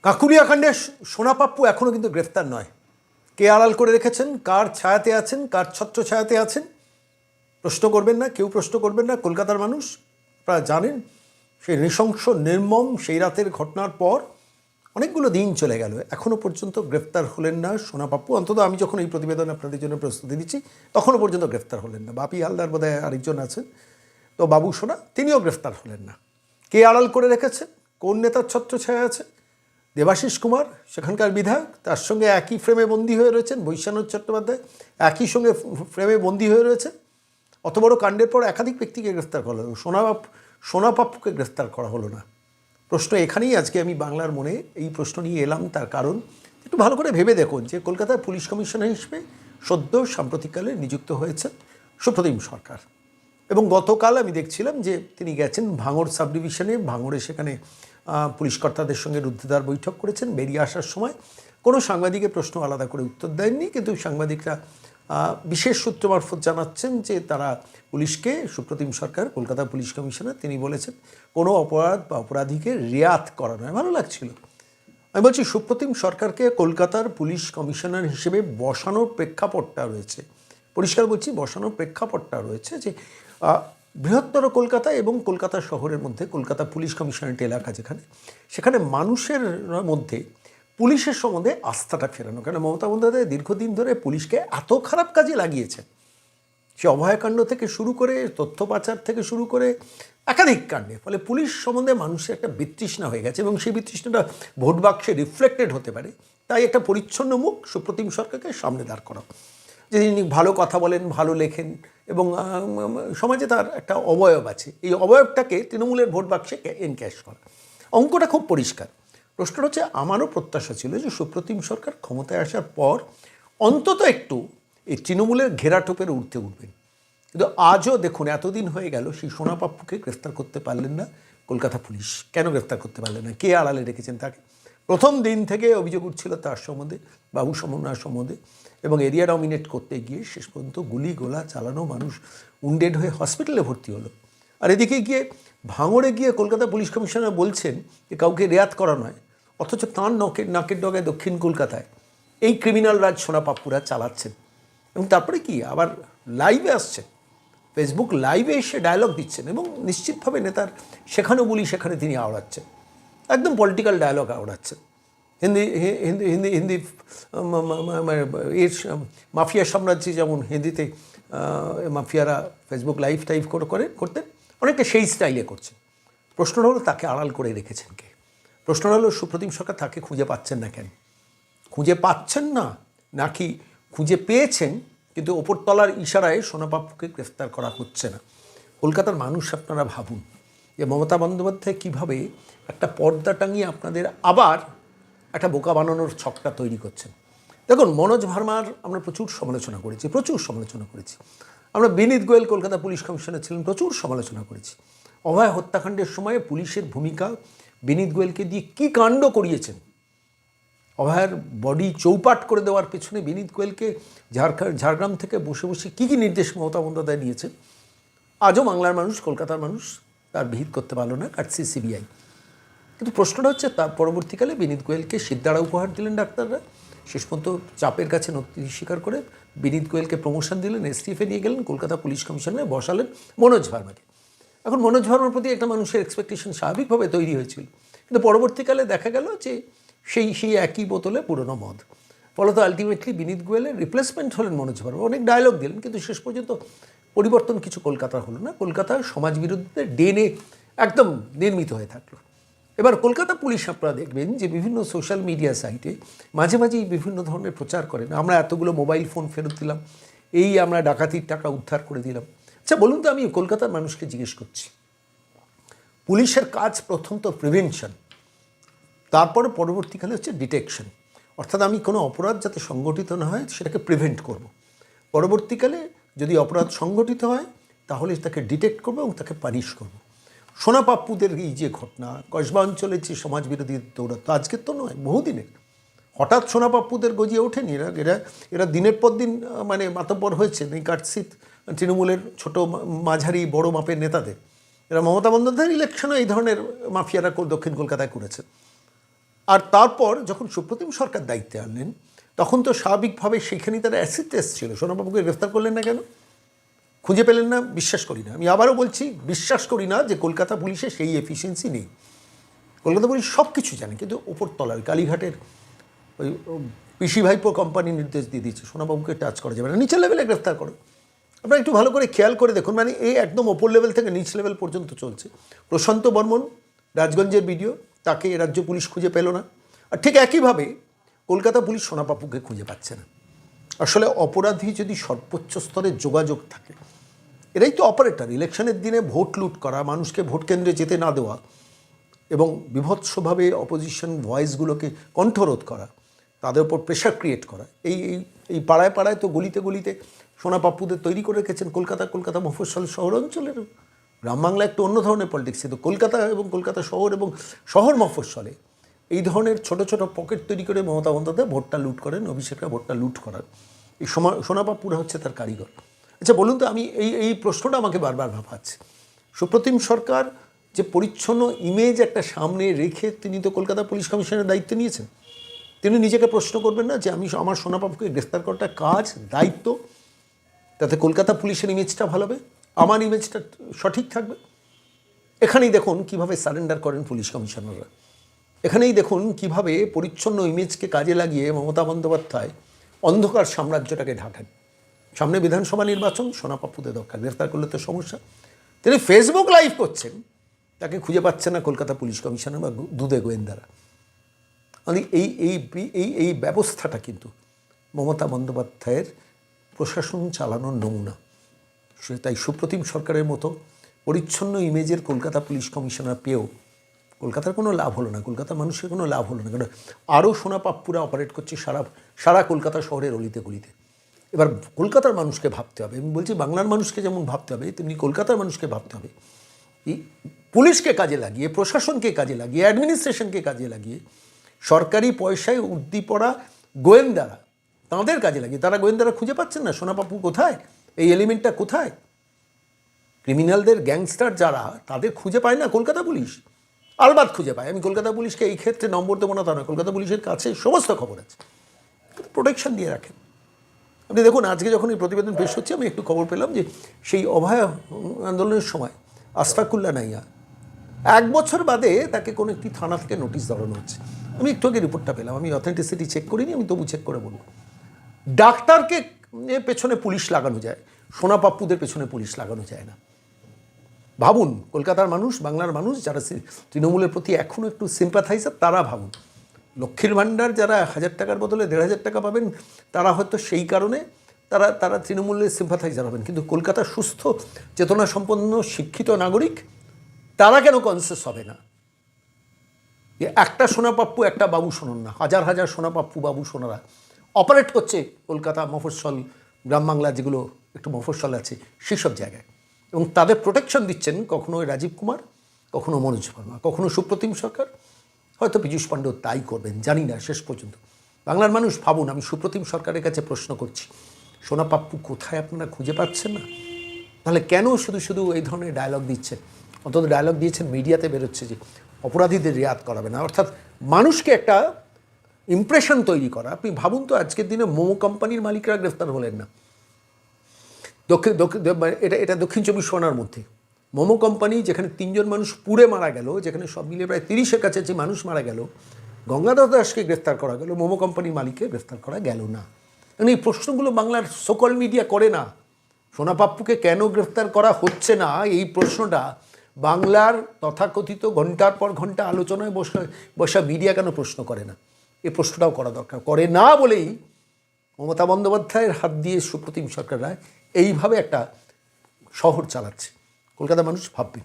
কাকুলিয়া কাণ্ডে সোনা পাপ্পু এখনও কিন্তু গ্রেফতার নয়। কে আড়াল করে রেখেছেন, কার ছায়াতে আছেন, কার ছত্র ছায়াতে আছেন, প্রশ্ন করবেন না, কেউ প্রশ্ন করবেন না। কলকাতার মানুষ আপনারা জানেন, সেই নৃশংস নির্মম সেই রাতের ঘটনার পর অনেকগুলো দিন চলে গেল, এখনও পর্যন্ত গ্রেফতার হলেন না সোনা পাপ্পু। অন্তত আমি যখন এই প্রতিবেদন আপনাদের জন্য প্রস্তুতি দিচ্ছি তখনও পর্যন্ত গ্রেফতার হলেন না। বাপি হালদার বোধহয় আরেকজন আছেন, তো বাবু সোনা, তিনিও গ্রেফতার হলেন না। কে আড়াল করে রেখেছেন, কোন নেতার ছত্র ছায়া আছে? দেবাশিস কুমার, সেখানকার বিধায়ক, তার সঙ্গে একই ফ্রেমে বন্দী হয়ে রয়েছেন বৈশ্যানন্দ চট্টোপাধ্যায়, একই সঙ্গে ফ্রেমে বন্দী হয়ে রয়েছে। অত বড় কাণ্ডের পর একাধিক ব্যক্তিকে গ্রেফতার করা হলো, সোনা পাপ্পুকে গ্রেফতার করা হলো না। প্রশ্ন এখানেই আজকে আমি বাংলার মনে এই প্রশ্ন নিয়ে এলাম। তার কারণ একটু ভালো করে ভেবে দেখুন যে কলকাতার পুলিশ কমিশনার হিসেবে সদ্য সাম্প্রতিককালে নিযুক্ত হয়েছেন সুপ্রতিম সরকার, এবং গতকাল আমি দেখছিলাম যে তিনি গেছেন ভাঙড় সাব ডিভিশনে। ভাঙড়ে সেখানে পুলিশ কর্তাদের সঙ্গে রুদ্ধদ্বার বৈঠক করেছেন। বেরিয়ে আসার সময় কোনো সাংবাদিকের প্রশ্ন আলাদা করে উত্তর দেননি, কিন্তু সাংবাদিকরা বিশেষ সূত্র মারফত জানাচ্ছেন যে তারা পুলিশকে, সুপ্রতিম সরকার কলকাতা পুলিশ কমিশনার, তিনি বলেছেন কোনো অপরাধ বা অপরাধীকে রিয়াত করা নয়। ভালো লাগছিল। আমি বলছি সুপ্রতিম সরকারকে কলকাতার পুলিশ কমিশনার হিসেবে বসানোর প্রেক্ষাপটটা রয়েছে, পরিষ্কার বলছি বসানোর প্রেক্ষাপটটা রয়েছে যে বৃহত্তর কলকাতা এবং কলকাতা শহরের মধ্যে কলকাতা পুলিশ কমিশনারেট এলাকা যেখানে, সেখানে মানুষের মধ্যে পুলিশের সম্বন্ধে আস্থাটা ফেরানো। কেন মমতা বন্দ্যোপাধ্যায় দীর্ঘদিন ধরে পুলিশকে এত খারাপ কাজে লাগিয়েছেন, সে অভয়াকাণ্ড থেকে শুরু করে তথ্য পাচার থেকে শুরু করে একাধিক কাণ্ডে, ফলে পুলিশ সম্বন্ধে মানুষের একটা বিতৃষ্ণা হয়ে গেছে, এবং সেই বিতৃষ্ণাটা ভোট বাক্সে রিফ্লেক্টেড হতে পারে। তাই একটা পরিচ্ছন্ন মুখ সুপ্রতিম সরকারকে সামনে দাঁড় করা, যে তিনি ভালো কথা বলেন, ভালো লেখেন, এবং সমাজে তার একটা অবয়ব আছে, এই অবয়বটাকে তৃণমূলের ভোট বাক্সে এনক্যাশ করা। অঙ্কটা খুব পরিষ্কার। প্রশ্নটা হচ্ছে, আমারও প্রত্যাশা ছিল যে সুপ্রতিম সরকার ক্ষমতায় আসার পর অন্তত একটু এই তৃণমূলের ঘেরাটোপের উঠতে উঠবেন, কিন্তু আজও দেখুন এতদিন হয়ে গেল সেই সোনা পাপ্পুকে গ্রেফতার করতে পারলেন না কলকাতা পুলিশ। কেন গ্রেফতার করতে পারলেন না? কে আড়ালে রেখেছেন তাকে? প্রথম দিন থেকে অভিযোগ উঠছিল তার সম্বন্ধে, বাবু সমন্বয়ের সম্বন্ধে, এবং এরিয়া ডমিনেট করতে গিয়ে শেষ পর্যন্ত গুলি গোলা চালানো, মানুষ উন্ডেড হয়ে হসপিটালে ভর্তি হলো। আর এদিকে গিয়ে ভাঙড়ে গিয়ে কলকাতা পুলিশ কমিশনার বলছেন যে কাউকে রেয়াত করা নয়, অথচ তাঁর নাকের ডগায় দক্ষিণ কলকাতায় এই ক্রিমিনাল রাজ সোনা পাপ্পুরা চালাচ্ছেন। এবং তারপরে কি আবার লাইভে আসছেন, ফেসবুক লাইভে এসে ডায়লগ দিচ্ছেন, এবং নিশ্চিতভাবে নেতার সেখানেও বলি সেখানে তিনি আওড়াচ্ছেন, একদম পলিটিক্যাল ডায়লগ আওড়াচ্ছেন। হিন্দি হিন্দি হিন্দি হিন্দি এর মাফিয়া সাম্রাজ্যে যেমন হিন্দিতে মাফিয়ারা ফেসবুক লাইভ টাইভ করতেন, অনেকটা সেই স্টাইলে করছেন। প্রশ্নটা হলো তাকে আড়াল করে রেখেছেন কে? প্রশ্নটা হলো সুপ্রতিম সরকার তাকে খুঁজে পাচ্ছেন না কেন? খুঁজে পাচ্ছেন না, নাকি খুঁজে পেয়েছেন কিন্তু ওপরতলার ইশারায় সোনা পাপ্পুকে গ্রেফতার করা হচ্ছে না? কলকাতার মানুষ আপনারা ভাবুন যে মমতা বন্দ্যোপাধ্যায় কীভাবে একটা পর্দা টাঙিয়ে আপনাদের আবার একটা বোকা বানানোর ছকটা তৈরি করছেন। দেখুন, মনোজ ভার্মার আমরা প্রচুর সমালোচনা করেছি। আমরা বিনীত গোয়েল কলকাতা পুলিশ কমিশনার ছিলেন, প্রচুর সমালোচনা করেছি। অভয় হত্যাকাণ্ডের সময় পুলিশের ভূমিকা, বিনীত গোয়েলকে দিয়ে কী কাণ্ড করিয়েছেন, অভয়ের বডি চৌপাট করে দেওয়ার পেছনে বিনীত গোয়েলকে ঝাড়গ্রাম থেকে বসে বসে কী কী নির্দেশ মমতা বন্দ্যোপাধ্যায় নিয়েছেন, আজও বাংলার মানুষ, কলকাতার মানুষ তার বিহিত করতে পারল না, কাটছে সিবিআই। কিন্তু প্রশ্নটা হচ্ছে, তার পরবর্তীকালে বিনীত গোয়েলকে সিদ্ধারা উপহার দিলেন ডাক্তাররা, শেষ পর্যন্ত চাপের কাছে নথি স্বীকার করে বিনীত গোয়েলকে প্রমোশন দিলেন, এসটিএফে নিয়ে গেলেন, কলকাতা পুলিশ কমিশনারে বসালেন মনোজ ভার্মাকে। এখন মনোজ ভার্মার প্রতি একটা মানুষের এক্সপেকটেশন স্বাভাবিকভাবে তৈরি হয়েছিল, কিন্তু পরবর্তীকালে দেখা গেল যে সেই একই বোতলে পুরনো মদ। ফলত আলটিমেটলি বিনীত গোয়েলের রিপ্লেসমেন্ট হলেন মনোজ ভার্মা। অনেক ডায়লগ দিলেন, কিন্তু শেষ পর্যন্ত পরিবর্তন কিছু কলকাতা হলো না। কলকাতা সমাজ বিরোধীদের ডেনে একদম নির্মিত হয়ে থাকলো। এবার কলকাতা পুলিশ আপনারা দেখবেন যে বিভিন্ন সোশ্যাল মিডিয়া সাইটে মাঝে মাঝেই বিভিন্ন ধরনের প্রচার করেন, আমরা এতগুলো মোবাইল ফোন ফেরত দিলাম, এই আমরা ডাকাতির টাকা উদ্ধার করে দিলাম। আচ্ছা বলুন তো, আমি কলকাতার মানুষকে জিজ্ঞেস করছি, পুলিশের কাজ প্রথম তো প্রিভেনশন, তারপরে পরবর্তীকালে হচ্ছে ডিটেকশন, অর্থাৎ আমি কোনো অপরাধ যাতে সংগঠিত না হয় সেটাকে প্রিভেন্ট করব। পরবর্তীকালে যদি অপরাধ সংগঠিত হয় তাহলে তাকে ডিটেক্ট করবো এবং তাকে পানিশ করব। সোনা পাপ্পুদের এই যে ঘটনা, কসবা অঞ্চলের যে সমাজবিরোধী দৌরাত্ম আজকের তো নয়, বহুদিনের। হঠাৎ সোনা পাপ্পুদের গজিয়ে ওঠেনি, এরা দিনের পর দিন মানে মাতব্বর হয়েছে এই কাটসিত তৃণমূলের ছোট মাঝারি বড় মাপের নেতাদের। এরা মমতা বন্দ্যোপাধ্যায়ের ইলেকশনে এই ধরনের মাফিয়ারা দক্ষিণ কলকাতায় করেছে। আর তারপর যখন সুপ্রতিম সরকার দায়িত্বে আনলেন তখন তো স্বাভাবিকভাবে সেখানেই তারা অ্যাসিড টেস্ট ছিল। সোনাবাবুকে গ্রেফতার করলেন না কেন? খুঁজে পেলেন না? বিশ্বাস করি না। আমি আবারও বলছি, বিশ্বাস করি না যে কলকাতা পুলিশে সেই এফিসিয়েন্সি নেই। কলকাতা পুলিশ সব কিছু জানে, কিন্তু ওপরতলায় কালীঘাটের ওই পিসি ভাইপো কোম্পানি নির্দেশ দিয়ে দিচ্ছে সোনাবাবুকে টাচ করা যাবে না, নিচের লেভেলে গ্রেফতার করো। আপনারা একটু ভালো করে খেয়াল করে দেখুন, মানে এই একদম ওপর লেভেল থেকে নিচ লেভেল পর্যন্ত চলছে। প্রশান্ত বর্মন, রাজগঞ্জের ভিডিও, তাকে রাজ্য পুলিশ খুঁজে পেল না। আর ঠিক একইভাবে কলকাতা পুলিশ সোনাপাপুকে খুঁজে পাচ্ছে না। আসলে অপরাধী যদি সর্বোচ্চ স্তরে যোগাযোগ থাকে, এরাই তো অপারেটর। ইলেকশনের দিনে ভোট লুট করা, মানুষকে ভোট কেন্দ্রে যেতে না দেওয়া এবং বিভৎসভাবে অপোজিশন ভয়েসগুলোকে কণ্ঠরোধ করা, তাদের উপর প্রেশার ক্রিয়েট করা, এই এই পাড়ায় পাড়ায় তো গলিতে গলিতে সোনাপাপ্পুদের তৈরি করে রেখেছেন। কলকাতা মফস্বল শহর অঞ্চলের গ্রাম বাংলা একটু অন্য ধরনের পলিটিক্স, কিন্তু কলকাতা এবং কলকাতা শহর এবং শহর মফস্বলে এই ধরনের ছোট ছোট পকেট তৈরি করে মমতা বন্দ্যোপাধ্যায় ভোটটা লুট করেন, অভিষেকরা ভোটটা লুট করার। এই সোনাপাপ্পুরা হচ্ছে তার কারিগর। আচ্ছা বলুন তো, আমি এই প্রশ্নটা আমাকে বারবার ভাবাচ্ছে। সুপ্রতিম সরকার যে পরিচ্ছন্ন ইমেজ একটা সামনে রেখে তিনি তো কলকাতা পুলিশ কমিশনের দায়িত্ব নিয়েছেন, তিনি নিজেকে প্রশ্ন করবেন না যে আমি আমার সোনাপাপুকে গ্রেফতার করাটা কাজ, দায়িত্ব, তাতে কলকাতা পুলিশের ইমেজটা ভালো হবে, আমার ইমেজটা সঠিক থাকবে? এখানেই দেখুন কিভাবে সারেন্ডার করেন পুলিশ কমিশনাররা। এখানেই দেখুন কিভাবে পরিচ্ছন্ন ইমেজকে কাজে লাগিয়ে মমতা বন্দ্যোপাধ্যায় অন্ধকার সাম্রাজ্যটাকে ঢাকেন। সামনে বিধানসভা নির্বাচন, সোনাপাপুদের দরকার, গ্রেফতার করলে তো সমস্যা। তিনি ফেসবুক লাইভ করছেন, তাকে খুঁজে পাচ্ছে না কলকাতা পুলিশ কমিশনার বা দুদে গোয়েন্দারা। মানে এই ব্যবস্থাটা কিন্তু মমতা বন্দ্যোপাধ্যায়ের প্রশাসন চালানোর নমুনা। তাই সুপ্রতিম সরকারের মতো পরিচ্ছন্ন ইমেজের কলকাতা পুলিশ কমিশনার পেয়েও কলকাতার কোনো লাভ হলো না, কলকাতার মানুষের কোনো লাভ হলো না। কারণ আরও সোনাপাপ্পুরা অপারেট করছে সারা কলকাতা শহরের অলিতে গলিতে। এবার কলকাতার মানুষকে ভাবতে হবে। আমি বলছি বাংলার মানুষকে যেমন ভাবতে হবে, তেমনি কলকাতার মানুষকে ভাবতে হবে। এই পুলিশকে কাজে লাগিয়ে, প্রশাসনকে কাজে লাগিয়ে, অ্যাডমিনিস্ট্রেশনকে কাজে লাগিয়ে, সরকারি পয়সায় উর্দি পড়া গোয়েন্দারা, তাঁদের কাজে লাগিয়ে, তারা গোয়েন্দারা খুঁজে পাচ্ছেন না সোনাপাপ্পু কোথায়, এই এলিমেন্টটা কোথায়। ক্রিমিনালদের, গ্যাংস্টার যারা, তাদের খুঁজে পায় না কলকাতা পুলিশ। আলবাত খুঁজে পায়। আমি কলকাতা পুলিশকে এই ক্ষেত্রে নম্বর দেবো না তা নয়, কলকাতা পুলিশের কাছে সমস্ত খবর আছে, প্রোটেকশন দিয়ে রাখেন। আপনি দেখুন আজকে যখন এই প্রতিবেদন পেশ হচ্ছে, আমি একটু খবর পেলাম যে সেই অভয় আন্দোলনের সময় আশফাকুল্লা নাইয়া 1 বছর বাদে তাকে কোনো একটি থানা থেকে নোটিশ ধরানো হচ্ছে। আমি একটু আগে রিপোর্টটা পেলাম, আমি অথেন্টিসিটি চেক করিনি, আমি তবু চেক করে বলবো। ডাক্তারকে পেছনে পুলিশ লাগানো যায়, সোনাপাপ্পুদের পেছনে পুলিশ লাগানো যায় না। ভাবুন কলকাতার মানুষ, বাংলার মানুষ যারা তৃণমূলের প্রতি এখনও একটু সিম্প্যাথাইজার, তারা ভাবুন। লক্ষ্মীর ভাণ্ডার যারা 1000 টাকার বদলে 1500 টাকা পাবেন, তারা হয়তো সেই কারণে তারা তৃণমূলের সিম্প্যাথাইজার হবেন। কিন্তু কলকাতার সুস্থ চেতনা সম্পন্ন শিক্ষিত নাগরিক, তারা কেন কনসিয়াস হবে না? একটা সোনাপাপ্পু, একটা বাবু সোনার না, হাজার হাজার সোনাপাপ্পু বাবু সোনারা অপারেট করছে কলকাতা মফস্বল, গ্রাম বাংলা যেগুলো একটু মফস্বল আছে সেসব জায়গায়, এবং তাদের প্রোটেকশন দিচ্ছেন কখনো রাজীব কুমার, কখনো মনোজ ভার্মা, কখনো সুপ্রতিম সরকার, হয়তো পীযূষ পাণ্ডেও তাই করবেন, জানি না। শেষ পর্যন্ত বাংলার মানুষ ভাবুন, আমি সুপ্রতিম সরকারের কাছে প্রশ্ন করছি, সোনাপাপ্পু কোথায় আপনারা খুঁজে পাচ্ছেন না? তাহলে কেন শুধু শুধু এই ধরনের ডায়লগ দিচ্ছেন? অন্তত ডায়লগ দিয়েছেন, মিডিয়াতে বেরোচ্ছে যে অপরাধীদের রেয়াত করাবে না, অর্থাৎ মানুষকে একটা ইমপ্রেশন তৈরি করা। আপনি ভাবুন তো, আজকের দিনে মোমো কোম্পানির মালিকরা গ্রেফতার হলেন না। এটা দক্ষিণ 24 পরগনার মধ্যে মোমো কোম্পানি, যেখানে 3 জন মানুষ পুড়ে মারা গেল, যেখানে সব মিলে প্রায় 30-এর কাছাকাছি মানুষ মারা গেল, গঙ্গাধর দাসকে গ্রেফতার করা গেল, মোমো কোম্পানির মালিককে গ্রেফতার করা গেল না। কারণ এই প্রশ্নগুলো বাংলার সকল মিডিয়া করে না। সোনাপাপ্পুকে কেন গ্রেফতার করা হচ্ছে না, এই প্রশ্নটা বাংলার তথাকথিত ঘন্টার পর ঘন্টা আলোচনায় বসা মিডিয়া কেন প্রশ্ন করে না? এই প্রশ্নটাও করা দরকার। করে না বলেই মমতা বন্দ্যোপাধ্যায়ের হাত দিয়ে সুপ্রতিম সরকাররা এইভাবে একটা শহর চালাচ্ছে। কলকাতা মানুষ ভাববে।